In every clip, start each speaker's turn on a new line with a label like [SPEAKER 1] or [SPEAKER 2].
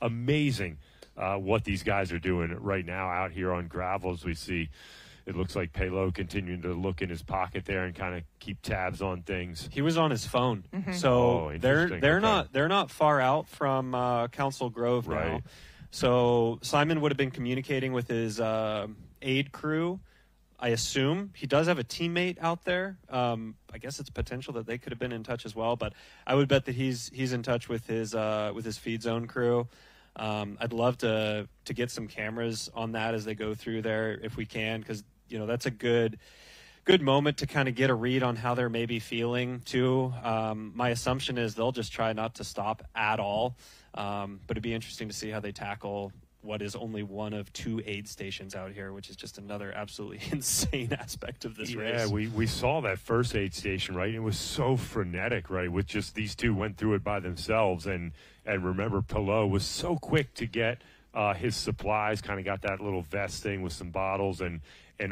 [SPEAKER 1] amazing what these guys are doing right now out here on gravel. As we see, it looks like Pellaud continuing to look in his pocket there and kind of keep tabs on things.
[SPEAKER 2] He was on his phone, so they're not far out from Council Grove now.
[SPEAKER 1] Right.
[SPEAKER 2] So Simon would have been communicating with his aid crew. I assume he does have a teammate out there. I guess it's potential that they could have been in touch as well, but I would bet that he's in touch with his feed zone crew. I'd love to get some cameras on that as they go through there if we can, because that's a good moment to kind of get a read on how they're maybe feeling too. My assumption is they'll just try not to stop at all, but it'd be interesting to see how they tackle what is only one of 2 aid stations out here, which is just another absolutely insane aspect of this race.
[SPEAKER 1] Yeah, we saw that first aid station, right? It was so frenetic, right? With just these 2 went through it by themselves. And remember, Pellaud was so quick to get his supplies, kind of got that little vest thing with some bottles and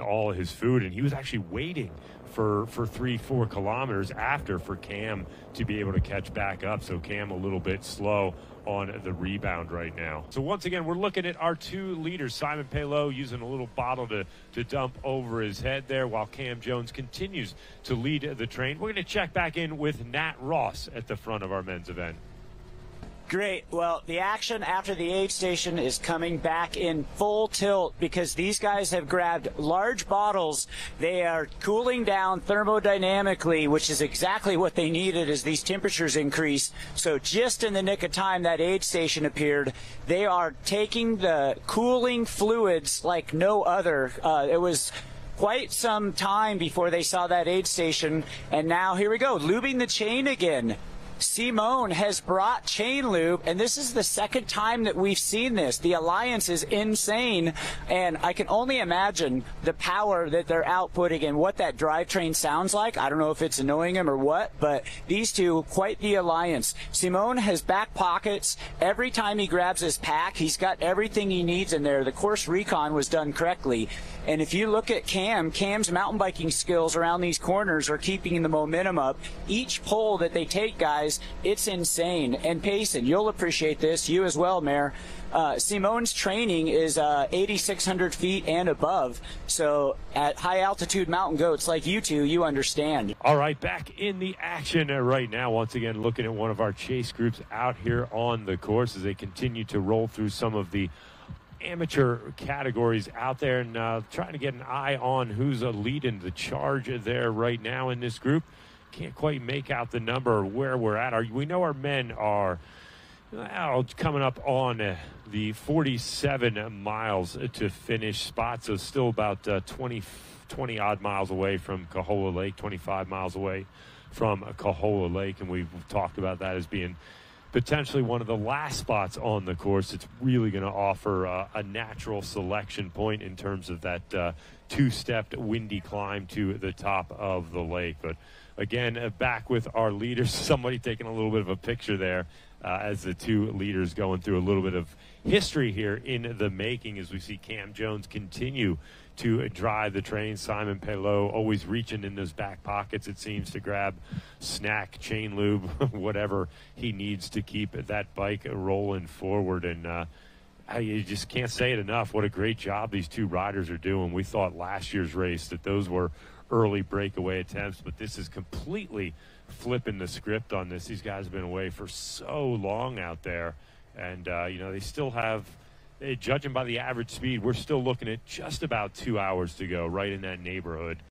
[SPEAKER 1] all of his food. And he was actually waiting for 3-4 kilometers after for Cam to be able to catch back up. So Cam a little bit slow on the rebound right now. So once again, we're looking at our 2 leaders. Simon Pellaud using a little bottle to dump over his head there, while Cam Jones continues to lead the train. We're going to check back in with Nat Ross at the front of our men's event.
[SPEAKER 3] Great. Well, the action after the aid station is coming back in full tilt because these guys have grabbed large bottles. They are cooling down thermodynamically, which is exactly what they needed as these temperatures increase. So just in the nick of time that aid station appeared, they are taking the cooling fluids like no other. It was quite some time before they saw that aid station, and now here we go, lubing the chain again. Simone has brought chain lube, and this is the second time that we've seen this. The alliance is insane, and I can only imagine the power that they're outputting and what that drivetrain sounds like. I don't know if it's annoying him or what, but these 2, quite the alliance. Simone has back pockets. Every time he grabs his pack, he's got everything he needs in there. The course recon was done correctly. And if you look at Cam's mountain biking skills around these corners are keeping the momentum up. Each pull that they take, guys, it's insane. And Payson, you'll appreciate this. You as well, Mayor. Simone's training is 8,600 feet and above. So at high altitude mountain goats like you 2, you understand.
[SPEAKER 1] All right, back in the action right now. Once again, looking at one of our chase groups out here on the course as they continue to roll through some of the amateur categories out there, and trying to get an eye on who's leading the charge there right now in this group. Can't quite make out the number or where we're at. We know our men are coming up on the 47 miles to finish spot, so still about 20 odd miles away from Cahola Lake, 25 miles away from Cahola Lake, and we've talked about that as being potentially one of the last spots on the course. It's really going to offer a natural selection point in terms of that 2-stepped windy climb to the top of the lake. But again, back with our leaders, somebody taking a little bit of a picture there as the 2 leaders going through a little bit of history here in the making as we see Cam Jones continue to drive the train. Simon Pellaud always reaching in those back pockets, it seems, to grab snack, chain lube, whatever he needs to keep that bike rolling forward. And you just can't say it enough what a great job these 2 riders are doing. We thought last year's race that those were early breakaway attempts, but this is completely flipping the script on this. These guys have been away for so long out there, and they still have, judging by the average speed, we're still looking at just about 2 hours to go, right in that neighborhood.